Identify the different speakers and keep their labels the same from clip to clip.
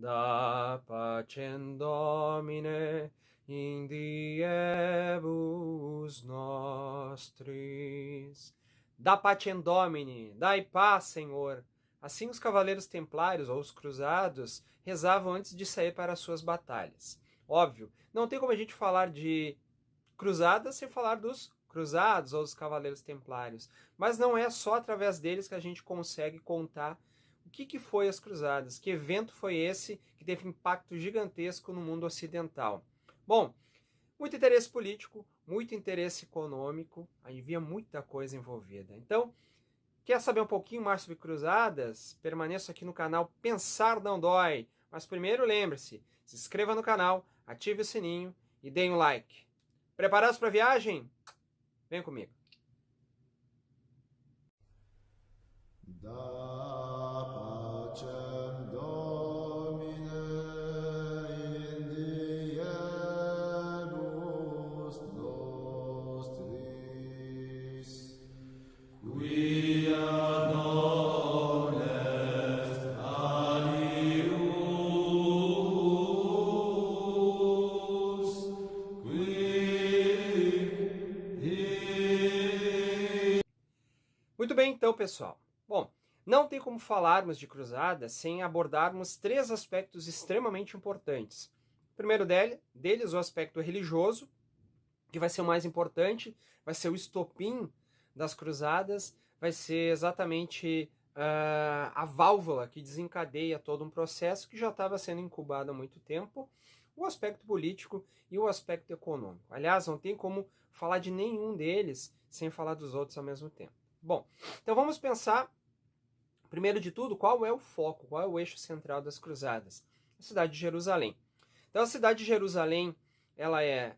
Speaker 1: da pacem Domine in diebus nostris. Da pacem Domine, dai paz, Senhor. Assim os cavaleiros templários, ou os cruzados, rezavam antes de sair para as suas batalhas. Óbvio, não tem como a gente falar de cruzadas sem falar dos cruzados ou dos cavaleiros templários. Mas não é só através deles que a gente consegue contar o que foi as cruzadas, que evento foi esse que teve impacto gigantesco no mundo ocidental. Bom, muito interesse político, muito interesse econômico, havia muita coisa envolvida. Então, quer saber um pouquinho mais sobre cruzadas? Permaneça aqui no canal Pensar Não Dói. Mas primeiro lembre-se, se inscreva no canal, ative o sininho e dê um like. Preparados para a viagem? Vem comigo.
Speaker 2: Da pacem Domine in diebus nostris, quia non est alius, qui
Speaker 1: Muito bem, então, pessoal. Bom, não tem como falarmos de cruzadas sem abordarmos três aspectos extremamente importantes. O primeiro deles, o aspecto religioso, que vai ser o mais importante, vai ser o estopim das cruzadas, vai ser exatamente a válvula que desencadeia todo um processo que já estava sendo incubado há muito tempo, o aspecto político e o aspecto econômico. Aliás, não tem como falar de nenhum deles sem falar dos outros ao mesmo tempo. Bom, então vamos pensar, primeiro de tudo, qual é o foco, qual é o eixo central das cruzadas? A cidade de Jerusalém. Então a cidade de Jerusalém, ela é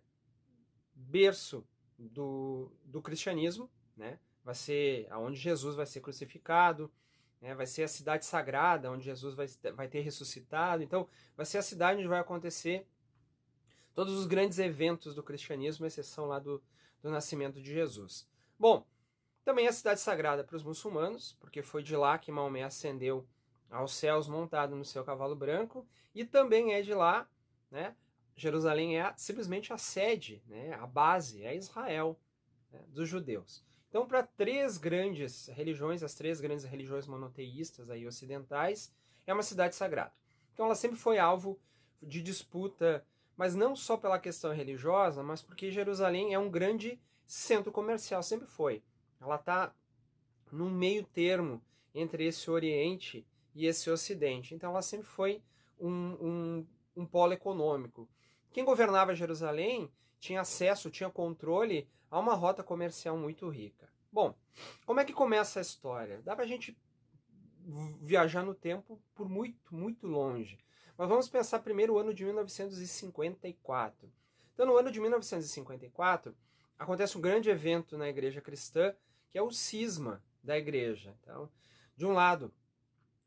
Speaker 1: berço do cristianismo, né? Vai ser onde Jesus vai ser crucificado, né? Vai ser a cidade sagrada, onde Jesus vai ter ressuscitado. Então, vai ser a cidade onde vai acontecer todos os grandes eventos do cristianismo, exceção lá do nascimento de Jesus. Bom, também é a cidade sagrada para os muçulmanos, porque foi de lá que Maomé ascendeu aos céus montado no seu cavalo branco, e também é de lá, né? Jerusalém é simplesmente a sede, né, a base, é Israel, né, dos judeus. Então, para três grandes religiões, as três grandes religiões monoteístas aí ocidentais, é uma cidade sagrada. Então, ela sempre foi alvo de disputa, mas não só pela questão religiosa, mas porque Jerusalém é um grande centro comercial, sempre foi. Ela está num meio termo entre esse Oriente e esse Ocidente. Então ela sempre foi um polo econômico. Quem governava Jerusalém tinha acesso, tinha controle a uma rota comercial muito rica. Bom, como é que começa a história? Dá pra gente viajar no tempo por muito, muito longe. Mas vamos pensar primeiro o ano de 1954. Então, no ano de 1954, acontece um grande evento na igreja cristã, que é o cisma da igreja. Então, de um lado,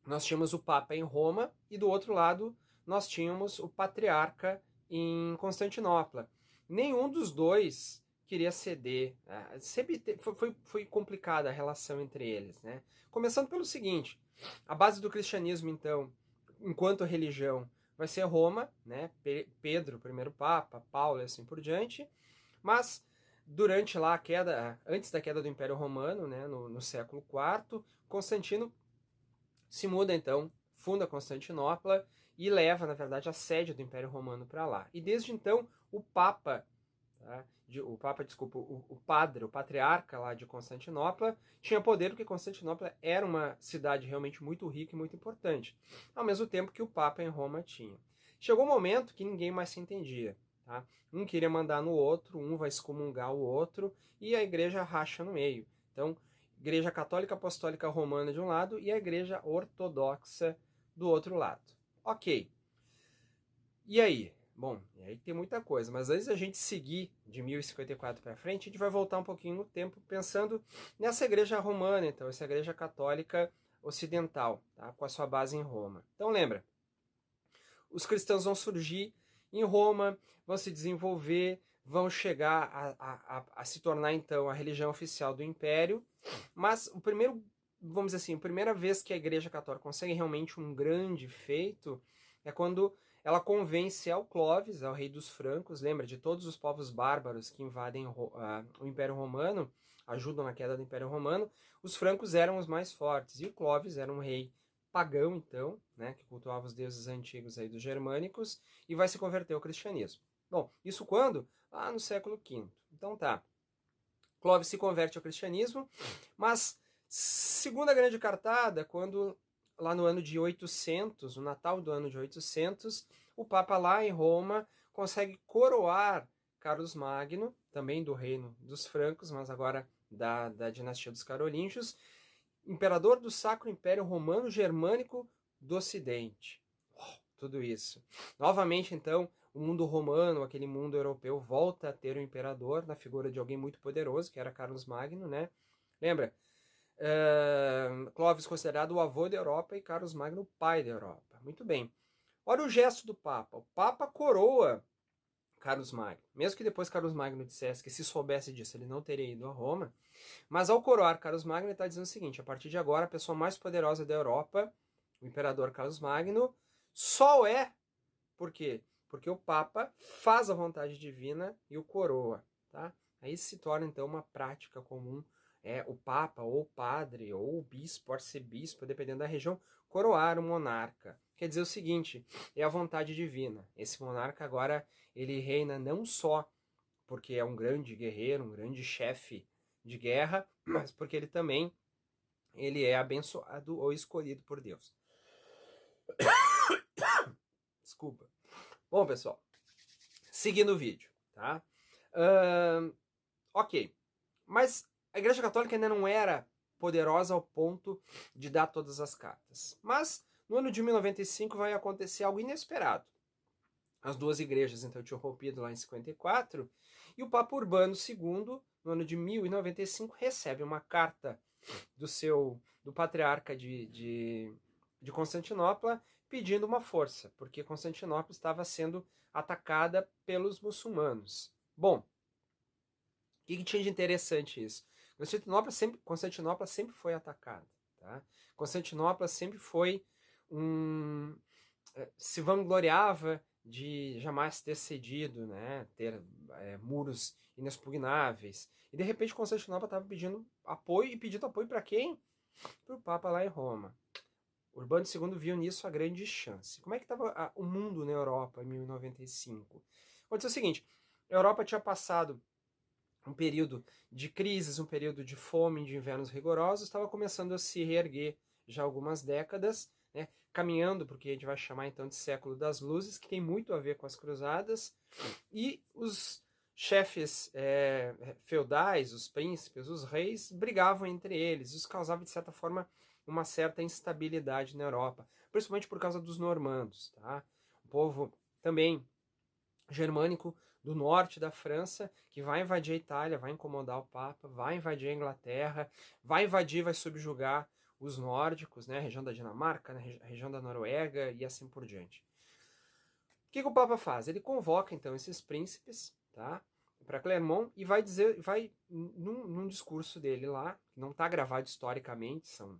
Speaker 1: nós tínhamos o Papa em Roma, e do outro lado, nós tínhamos o patriarca em Constantinopla. Nenhum dos dois queria ceder. Sempre foi complicada a relação entre eles, né? Começando pelo seguinte: a base do cristianismo, então, enquanto religião, vai ser Roma, né? Pedro, o primeiro Papa, Paulo e assim por diante. Mas durante lá a queda, antes da queda do Império Romano, né, no século IV, Constantino se muda então, funda Constantinopla e leva, na verdade, a sede do Império Romano para lá. E desde então o Papa, tá, o padre, o patriarca lá de Constantinopla, tinha poder porque Constantinopla era uma cidade realmente muito rica e muito importante, ao mesmo tempo que o Papa em Roma tinha. Chegou um momento que ninguém mais se entendia. Tá? Um queria mandar no outro, um vai excomungar o outro, e a igreja racha no meio. Então, Igreja Católica Apostólica Romana de um lado e a Igreja Ortodoxa do outro lado. Ok. E aí? Bom, e aí tem muita coisa, mas antes da gente seguir de 1054 para frente, a gente vai voltar um pouquinho no tempo pensando nessa igreja romana, então, essa igreja católica ocidental, tá? Com a sua base em Roma. Então lembra, os cristãos vão surgir em Roma, vão se desenvolver, vão chegar a se tornar então a religião oficial do Império, mas o primeiro, vamos dizer assim, a primeira vez que a Igreja Católica consegue realmente um grande feito é quando ela convence ao Clovis, ao rei dos francos, lembra de todos os povos bárbaros que invadem o Império Romano, ajudam na queda do Império Romano, os francos eram os mais fortes, e o Clovis era um rei pagão, então, né, que cultuava os deuses antigos aí dos germânicos, e vai se converter ao cristianismo. Bom, isso quando? Lá no século V. Então tá, Clovis se converte ao cristianismo, mas segunda grande cartada, quando lá no ano de 800, no Natal do ano de 800, o Papa lá em Roma consegue coroar Carlos Magno, também do reino dos francos, mas agora da dinastia dos carolíngios, imperador do Sacro Império Romano Germânico do Ocidente. Tudo isso. Novamente, então, o mundo romano, aquele mundo europeu, volta a ter um imperador na figura de alguém muito poderoso, que era Carlos Magno, né? Lembra? Clovis considerado o avô da Europa e Carlos Magno o pai da Europa. Muito bem. Olha o gesto do Papa. O Papa coroa Carlos Magno. Mesmo que depois Carlos Magno dissesse que se soubesse disso ele não teria ido a Roma, mas ao coroar Carlos Magno ele está dizendo o seguinte: a partir de agora a pessoa mais poderosa da Europa, o imperador Carlos Magno, só é, por quê? Porque o Papa faz a vontade divina e o coroa, tá? Aí se torna então uma prática comum, o Papa ou o padre ou o bispo, arcebispo, dependendo da região, coroar o monarca. Quer dizer o seguinte, é a vontade divina. Esse monarca agora, ele reina não só porque é um grande guerreiro, um grande chefe de guerra, mas porque ele é abençoado ou escolhido por Deus. Desculpa. Bom, pessoal, seguindo o vídeo, tá? Ok, mas a Igreja Católica ainda não era poderosa ao ponto de dar todas as cartas. Mas no ano de 1095 vai acontecer algo inesperado. As duas igrejas então tinham rompido lá em 54 e o Papa Urbano II, no ano de 1095, recebe uma carta do patriarca de Constantinopla pedindo uma força, porque Constantinopla estava sendo atacada pelos muçulmanos. Bom, o que tinha de interessante isso? Constantinopla sempre foi atacada. Tá? Constantinopla sempre foi se vangloriava de jamais ter cedido, né? Ter muros inexpugnáveis. E de repente Constantinopla estava pedindo apoio, e pedindo apoio para quem? Para o Papa lá em Roma. Urbano II viu nisso a grande chance. Como é que estava o mundo na Europa em 1095? Aconteceu o seguinte: a Europa tinha passado um período de crises, um período de fome, de invernos rigorosos, estava começando a se reerguer já há algumas décadas, né, caminhando para o que a gente vai chamar então de século das luzes, que tem muito a ver com as cruzadas, e os chefes feudais, os príncipes, os reis, brigavam entre eles, isso causava de certa forma uma certa instabilidade na Europa, principalmente por causa dos normandos, tá? O povo também germânico do norte da França, que vai invadir a Itália, vai incomodar o Papa, vai invadir a Inglaterra, vai subjugar os nórdicos, né, a região da Dinamarca, né, a região da Noruega e assim por diante. O que o Papa faz? Ele convoca então esses príncipes, tá, para Clermont e vai num discurso dele lá, que não está gravado historicamente, são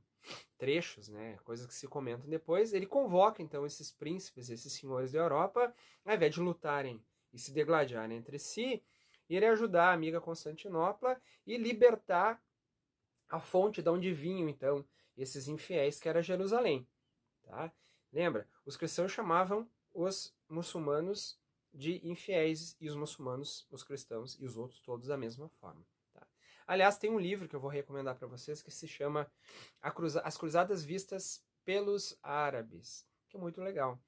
Speaker 1: trechos, né, coisas que se comentam depois. Ele convoca então esses príncipes, esses senhores da Europa, ao invés de lutarem e se degladiarem entre si, irem ajudar a amiga Constantinopla e libertar a fonte de onde vinham então esses infiéis, que era Jerusalém, tá? Lembra? Os cristãos chamavam os muçulmanos de infiéis e os muçulmanos, os cristãos e os outros todos da mesma forma. Tá? Aliás, tem um livro que eu vou recomendar para vocês que se chama As Cruzadas Vistas pelos Árabes, que é muito legal.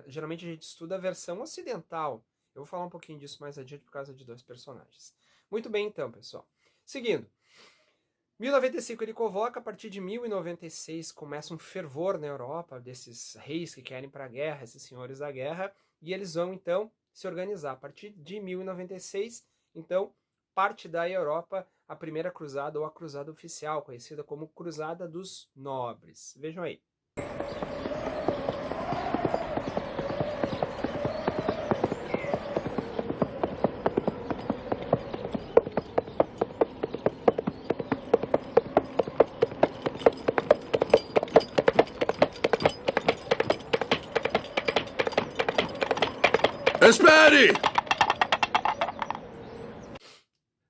Speaker 1: Geralmente a gente estuda a versão ocidental. Eu vou falar um pouquinho disso mais adiante por causa de dois personagens. Muito bem então, pessoal. Seguindo. 1095 ele convoca, a partir de 1096 começa um fervor na Europa desses reis que querem para a guerra, esses senhores da guerra, e eles vão então se organizar. A partir de 1096, então, parte da Europa a primeira cruzada ou a cruzada oficial, conhecida como Cruzada dos Nobres. Vejam aí.
Speaker 2: Espere!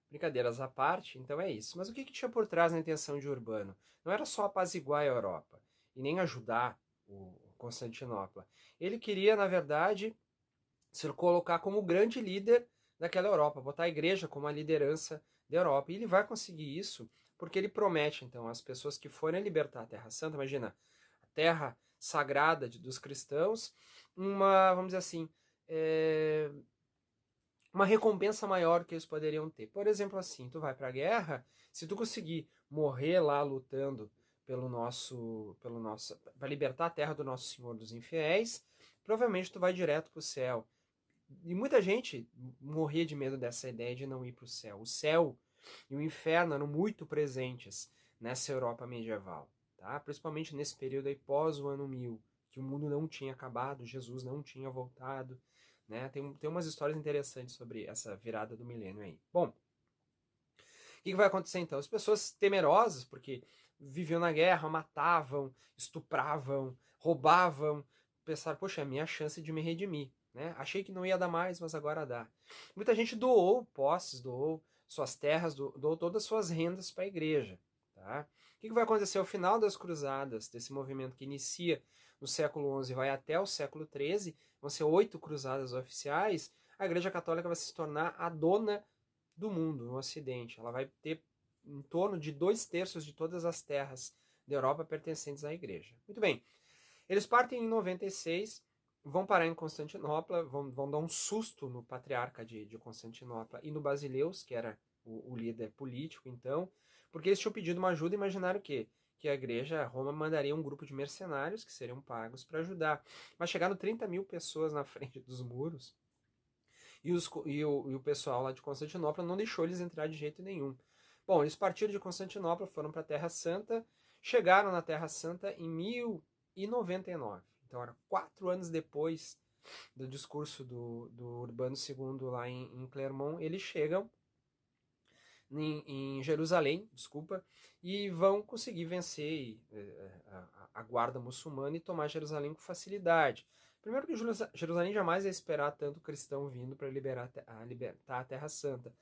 Speaker 1: Brincadeiras à parte, então é isso. Mas o que tinha por trás na intenção de Urbano? Não era só apaziguar a Europa e nem ajudar o Constantinopla. Ele queria, na verdade, se colocar como o grande líder daquela Europa, botar a igreja como a liderança da Europa. E ele vai conseguir isso porque ele promete, então, às pessoas que forem libertar a Terra Santa, imagina, a terra sagrada dos cristãos, vamos dizer assim, uma recompensa maior que eles poderiam ter. Por exemplo, assim, tu vai para a guerra, se tu conseguir morrer lá lutando para libertar a terra do nosso Senhor dos infiéis, provavelmente tu vai direto para o céu. E muita gente morria de medo dessa ideia de não ir para o céu. O céu e o inferno eram muito presentes nessa Europa medieval, tá? Principalmente nesse período aí pós o ano 1000, que o mundo não tinha acabado, Jesus não tinha voltado, né? Tem umas histórias interessantes sobre essa virada do milênio aí. Bom, o que vai acontecer então? As pessoas temerosas, porque viviam na guerra, matavam, estupravam, roubavam, pensaram, poxa, é a minha chance de me redimir. Né? Achei que não ia dar mais, mas agora dá. Muita gente doou posses, doou suas terras, doou todas as suas rendas para a igreja. Tá? O que vai acontecer ao final das cruzadas, desse movimento que inicia no século XI e vai até o século XIII, vão ser 8 cruzadas oficiais, a igreja católica vai se tornar a dona do mundo, no Ocidente. Ela vai ter em torno de 2/3 de todas as terras da Europa pertencentes à igreja. Muito bem, eles partem em 96, vão parar em Constantinopla, vão dar um susto no patriarca de Constantinopla e no Basileus, que era o líder político, então, porque eles tinham pedido uma ajuda e imaginaram o quê? Que a igreja, Roma, mandaria um grupo de mercenários que seriam pagos para ajudar. Mas chegaram 30 mil pessoas na frente dos muros e o pessoal lá de Constantinopla não deixou eles entrar de jeito nenhum. Bom, eles partiram de Constantinopla, foram para a Terra Santa, chegaram na Terra Santa em 1099. Então, era 4 anos depois do discurso do Urbano II lá em Clermont, eles chegam em Jerusalém, desculpa, e vão conseguir vencer a guarda muçulmana e tomar Jerusalém com facilidade. Primeiro que Jerusalém jamais ia esperar tanto cristão vindo para libertar a Terra Santa.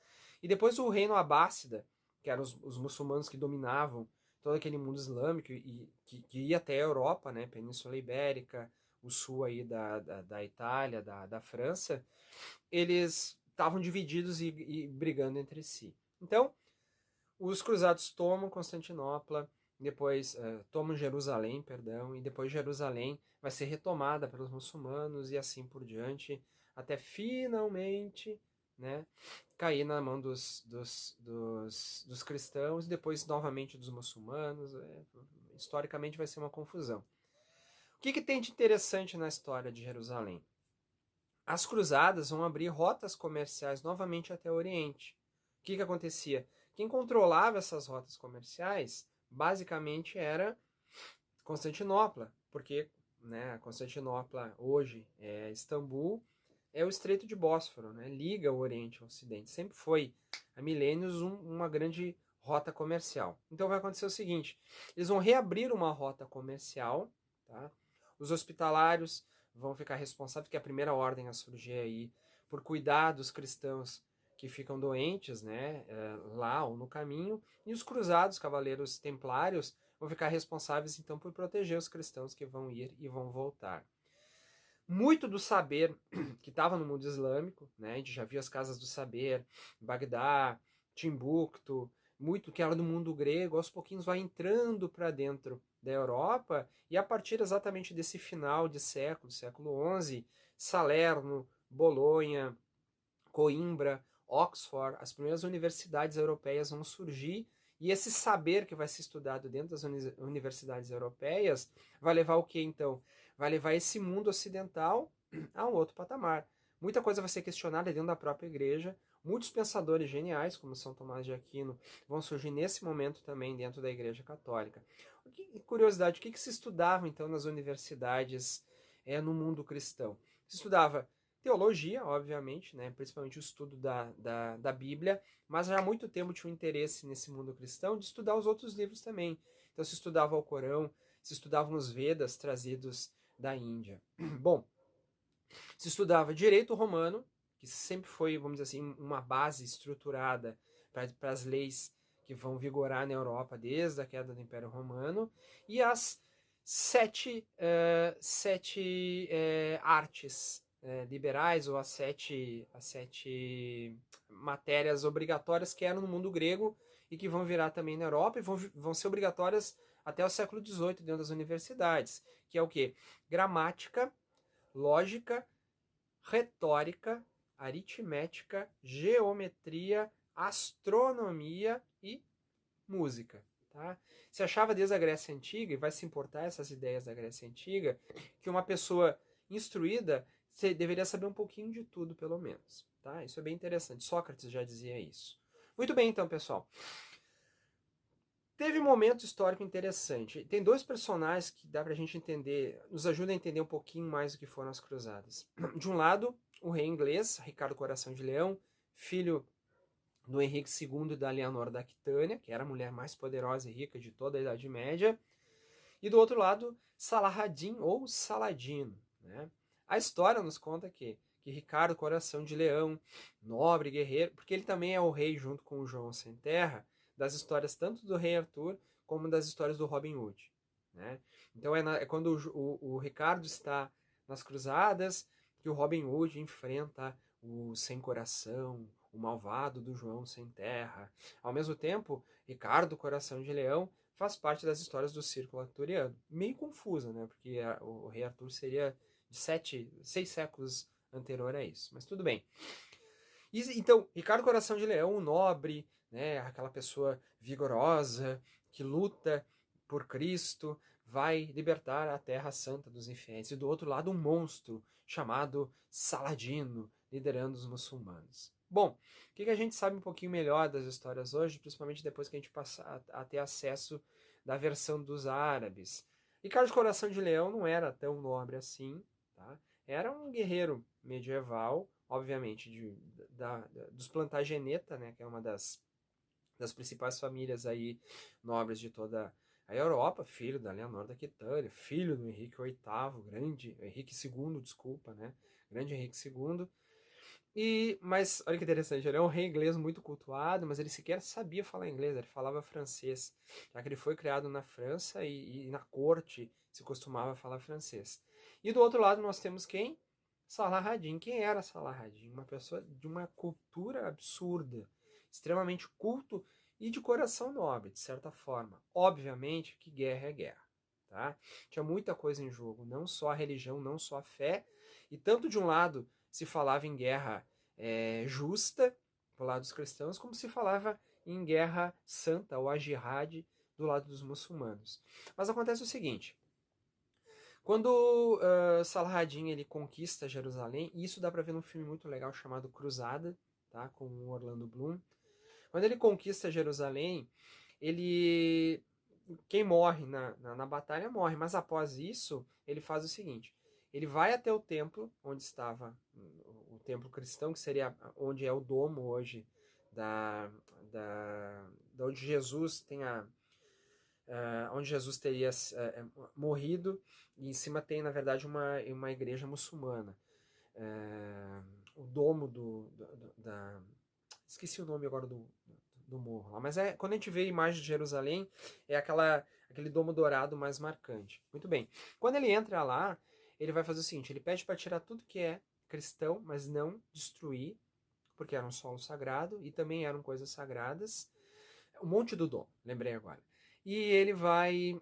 Speaker 1: E depois o reino abássida, que eram os muçulmanos que dominavam todo aquele mundo islâmico e que ia até a Europa, né, Península Ibérica, o sul aí da Itália, da França, eles estavam divididos e brigando entre si. Então, os cruzados tomam Constantinopla, depois tomam Jerusalém, perdão, e depois Jerusalém vai ser retomada pelos muçulmanos e assim por diante, até finalmente, né, cair na mão dos cristãos e depois novamente dos muçulmanos. Historicamente vai ser uma confusão. O que tem de interessante na história de Jerusalém? As cruzadas vão abrir rotas comerciais novamente até o Oriente. O que acontecia? Quem controlava essas rotas comerciais, basicamente, era Constantinopla, porque né, Constantinopla hoje é Istambul, é o Estreito de Bósforo, né, liga o Oriente ao Ocidente. Sempre foi, há milênios, uma grande rota comercial. Então vai acontecer o seguinte, eles vão reabrir uma rota comercial, tá? Os hospitalários vão ficar responsáveis, que é a primeira ordem a surgir aí, por cuidar dos cristãos que ficam doentes, né, lá ou no caminho, e os cruzados, cavaleiros templários, vão ficar responsáveis então por proteger os cristãos que vão ir e vão voltar. Muito do saber que estava no mundo islâmico, né, a gente já viu as casas do saber, Bagdá, Timbuktu, muito que era do mundo grego, aos pouquinhos vai entrando para dentro da Europa, e a partir exatamente desse final de século XI, Salerno, Bolonha, Coimbra, Oxford, as primeiras universidades europeias vão surgir, e esse saber que vai ser estudado dentro das universidades europeias vai levar o que então? Vai levar esse mundo ocidental a um outro patamar. Muita coisa vai ser questionada dentro da própria igreja, muitos pensadores geniais, como São Tomás de Aquino, vão surgir nesse momento também dentro da igreja católica. Curiosidade, o que se estudava então nas universidades no mundo cristão? Se estudava teologia, obviamente, né, principalmente o estudo da Bíblia, mas já há muito tempo tinha um interesse nesse mundo cristão de estudar os outros livros também. Então se estudava o Corão, se estudavam os Vedas trazidos da Índia. Bom, Se estudava direito romano, que sempre foi, vamos dizer assim, uma base estruturada para as leis que vão vigorar na Europa desde a queda do Império Romano, e as sete artes liberais, ou as sete matérias obrigatórias que eram no mundo grego e que vão virar também na Europa e vão ser obrigatórias até o século XVIII dentro das universidades, que é o quê? Gramática, lógica, retórica, aritmética, geometria, astronomia e música. Tá? Se achava desde a Grécia Antiga, e vai se importar essas ideias da Grécia Antiga, que uma pessoa instruída deveria saber um pouquinho de tudo, pelo menos. Tá? Isso é bem interessante. Sócrates já dizia isso. Muito bem, então, pessoal. Teve um momento histórico interessante. Tem dois personagens que dá pra gente entender, nos ajuda a entender um pouquinho mais o que foram as cruzadas. De um lado, o rei inglês, Ricardo Coração de Leão, filho do Henrique II e da Leonor da Aquitânia, que era a mulher mais poderosa e rica de toda a Idade Média. E do outro lado, Saladin ou Saladino. Né? A história nos conta que Ricardo Coração de Leão, nobre guerreiro, porque ele também é o rei junto com o João Sem Terra, das histórias tanto do rei Arthur como das histórias do Robin Hood. Né? Então é quando o Ricardo está nas cruzadas que o Robin Hood enfrenta o Sem Coração, o malvado do João Sem Terra. Ao mesmo tempo, Ricardo Coração de Leão faz parte das histórias do círculo arturiano. Meio confusa, né? Porque o rei Arthur seria de 6 séculos anterior a isso. Mas tudo bem. Então, Ricardo Coração de Leão, o nobre, né, aquela pessoa vigorosa, que luta por Cristo, vai libertar a Terra Santa dos infiéis. E do outro lado, um monstro chamado Saladino, liderando os muçulmanos. Bom, o que a gente sabe um pouquinho melhor das histórias hoje, principalmente depois que a gente passa a ter acesso da versão dos árabes? Ricardo Coração de Leão não era tão nobre assim, tá? Era um guerreiro medieval, obviamente, dos Plantageneta, né, que é uma das principais famílias aí nobres de toda a Europa, filho da Leonor da Aquitânia, filho do Henrique VIII, Henrique II, desculpa, né, grande Henrique II. Mas olha que interessante, ele é um rei inglês muito cultuado, mas ele sequer sabia falar inglês, ele falava francês, já que ele foi criado na França e na corte se costumava falar francês. E do outro lado nós temos quem? Saladin. Quem era Saladin? Uma pessoa de uma cultura absurda, extremamente culto e de coração nobre, de certa forma. Obviamente que guerra é guerra. Tá? Tinha muita coisa em jogo, não só a religião, não só a fé, e tanto de um lado se falava em guerra justa, do lado dos cristãos, como se falava em guerra santa, ou a jihad, do lado dos muçulmanos. Mas acontece o seguinte, quando Saladin ele conquista Jerusalém, e isso dá para ver num filme muito legal chamado Cruzada, tá, com o Orlando Bloom. Quando ele conquista Jerusalém, quem morre na batalha morre, mas após isso, ele faz o seguinte, ele vai até o templo, onde estava o templo cristão, que seria onde é o domo hoje, da onde Jesus tem onde Jesus teria morrido, e em cima tem, na verdade, uma igreja muçulmana. O domo esqueci o nome agora do morro lá, mas quando a gente vê a imagem de Jerusalém, é aquele domo dourado mais marcante. Muito bem. Quando ele entra lá, ele vai fazer o seguinte, ele pede para tirar tudo que é cristão, mas não destruir, porque era um solo sagrado e também eram coisas sagradas. O Monte do Dom, lembrei agora. E ele vai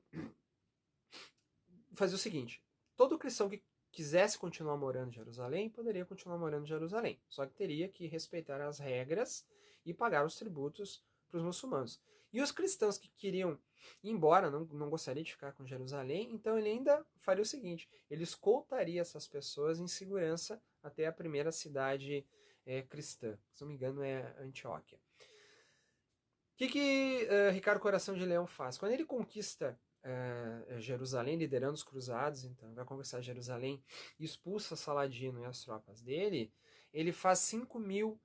Speaker 1: fazer o seguinte, todo cristão que quisesse continuar morando em Jerusalém, poderia continuar morando em Jerusalém, só que teria que respeitar as regras e pagar os tributos para os muçulmanos. E os cristãos que queriam ir embora, não gostariam de ficar com Jerusalém, então ele ainda faria o seguinte, ele escoltaria essas pessoas em segurança até a primeira cidade cristã, se não me engano é Antioquia. O que Ricardo Coração de Leão faz? Quando ele conquista Jerusalém, liderando os cruzados, então vai conquistar Jerusalém e expulsa Saladino e as tropas dele, ele faz 5.000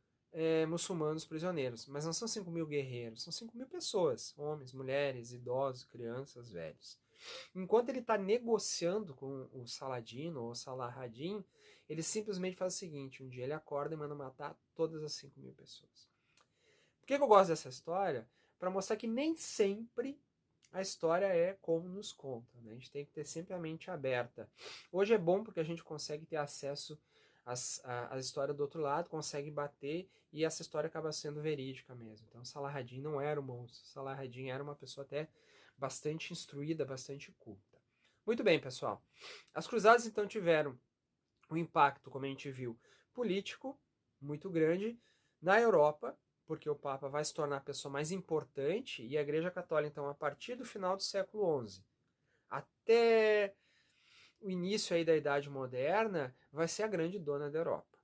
Speaker 1: muçulmanos prisioneiros, mas não são 5.000 guerreiros, são 5.000 pessoas, homens, mulheres, idosos, crianças, velhos. Enquanto ele está negociando com o Saladino ou Saladin, Ele simplesmente faz o seguinte, um dia ele acorda e manda matar todas as 5.000 pessoas. Por que eu gosto dessa história? Para mostrar que nem sempre a história é como nos contam, né? A gente tem que ter sempre a mente aberta. Hoje é bom porque a gente consegue ter acesso à história do outro lado, consegue bater e essa história acaba sendo verídica mesmo. Então Salah ad-Din não era um monstro, Salah ad-Din era uma pessoa até bastante instruída, bastante culta. Muito bem, pessoal. As cruzadas então tiveram um impacto, como a gente viu, político muito grande na Europa, porque o Papa vai se tornar a pessoa mais importante e a Igreja Católica, então, a partir do final do século XI até o início aí da Idade Moderna, vai ser a grande dona da Europa.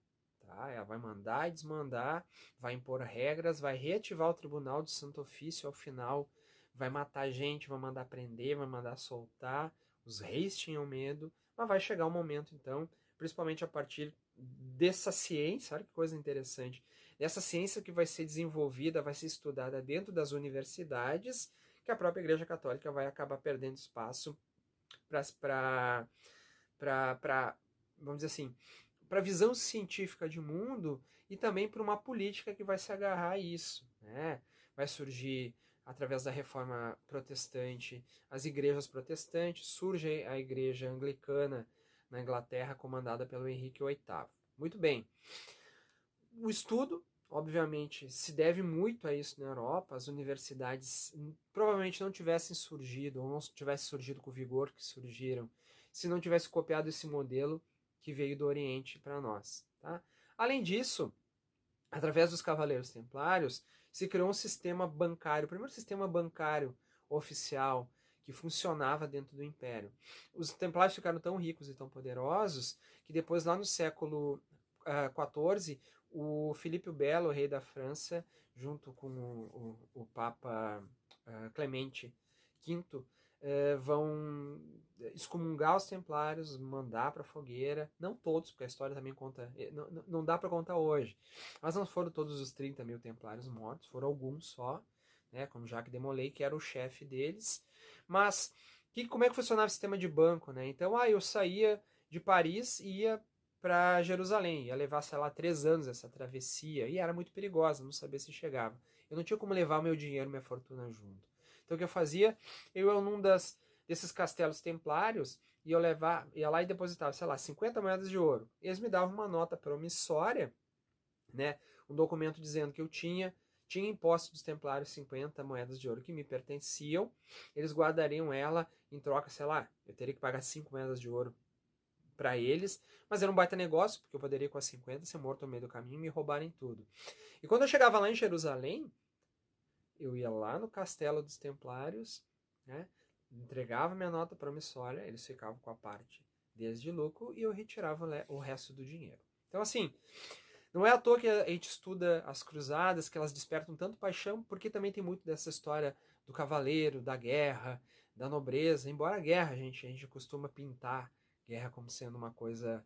Speaker 1: Tá? Ela vai mandar e desmandar, vai impor regras, vai reativar o Tribunal do Santo Ofício ao final, vai matar gente, vai mandar prender, vai mandar soltar. Os reis tinham medo, mas vai chegar um momento, então, principalmente a partir dessa ciência, olha que coisa interessante, dessa ciência que vai ser desenvolvida, vai ser estudada dentro das universidades, que a própria Igreja Católica vai acabar perdendo espaço para, vamos dizer assim, para a visão científica de mundo e também para uma política que vai se agarrar a isso. Né? Vai surgir, através da reforma protestante, as igrejas protestantes, surge a igreja anglicana na Inglaterra, comandada pelo Henrique VIII. Muito bem. O estudo, obviamente, se deve muito a isso na Europa. As universidades provavelmente não tivessem surgido, ou não tivessem surgido com o vigor que surgiram, se não tivesse copiado esse modelo que veio do Oriente para nós. Tá? Além disso, através dos Cavaleiros Templários, se criou um sistema bancário, o primeiro sistema bancário oficial que funcionava dentro do Império. Os Templários ficaram tão ricos e tão poderosos que depois, lá no século XIV, o Filipe o Belo, o rei da França, junto com o Papa Clemente V, vão excomungar os templários, mandar para a fogueira, não todos, porque a história também conta, não dá para contar hoje, mas não foram todos os 30.000 templários mortos, foram alguns só, né, como Jacques de Molay, que era o chefe deles. Mas como é que funcionava o sistema de banco? Né? Então, eu saía de Paris e ia para Jerusalém, ia levar, sei lá, 3 anos essa travessia, e era muito perigosa, não sabia se chegava. Eu não tinha como levar o meu dinheiro, minha fortuna junto. Então o que eu fazia? Eu ia num desses castelos templários e eu ia lá e depositava, sei lá, 50 moedas de ouro. Eles me davam uma nota promissória, né, um documento dizendo que eu tinha imposto dos templários 50 moedas de ouro que me pertenciam, eles guardariam ela em troca, sei lá, eu teria que pagar 5 moedas de ouro para eles, mas era um baita negócio, porque eu poderia ir com as 50 ser morto no meio do caminho e me roubarem tudo. E quando eu chegava lá em Jerusalém, eu ia lá no castelo dos templários, né, entregava minha nota promissória, eles ficavam com a parte deles de lucro e eu retirava o resto do dinheiro. Então, assim, não é à toa que a gente estuda as cruzadas, que elas despertam tanto paixão, porque também tem muito dessa história do cavaleiro, da guerra, da nobreza. Embora a guerra, a gente costuma pintar guerra como sendo uma coisa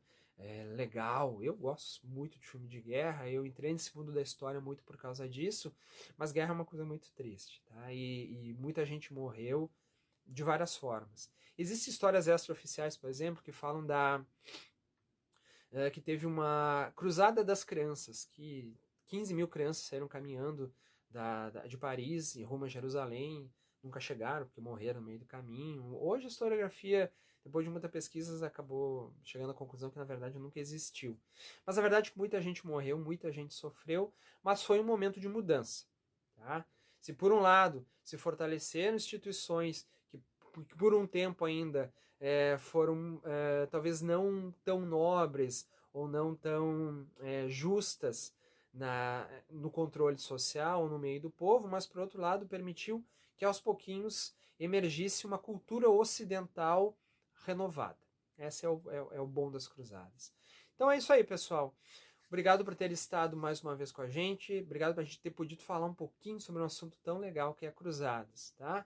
Speaker 1: legal. Eu gosto muito de filme de guerra, eu entrei nesse mundo da história muito por causa disso, mas guerra é uma coisa muito triste, tá? E muita gente morreu de várias formas. Existem histórias extraoficiais, por exemplo, que falam que teve uma cruzada das crianças, que 15.000 crianças saíram caminhando de Paris e rumo a Jerusalém, nunca chegaram, porque morreram no meio do caminho. Hoje a historiografia, depois de muitas pesquisas, acabou chegando à conclusão que na verdade nunca existiu. Mas a verdade é que muita gente morreu, muita gente sofreu, mas foi um momento de mudança. Tá? Se por um lado se fortaleceram instituições que por um tempo ainda foram talvez não tão nobres ou não tão justas no controle social, no meio do povo, mas por outro lado permitiu que aos pouquinhos emergisse uma cultura ocidental renovada. Esse é o bom das cruzadas. Então é isso aí, pessoal. Obrigado por ter estado mais uma vez com a gente. Obrigado por a gente ter podido falar um pouquinho sobre um assunto tão legal que é cruzadas, tá?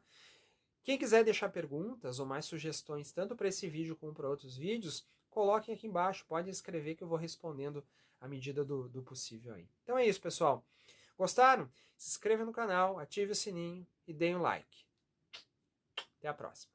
Speaker 1: Quem quiser deixar perguntas ou mais sugestões, tanto para esse vídeo como para outros vídeos, coloquem aqui embaixo, pode escrever que eu vou respondendo à medida do possível aí. Então é isso, pessoal. Gostaram? Se inscreva no canal, ative o sininho e deem um like. Até a próxima.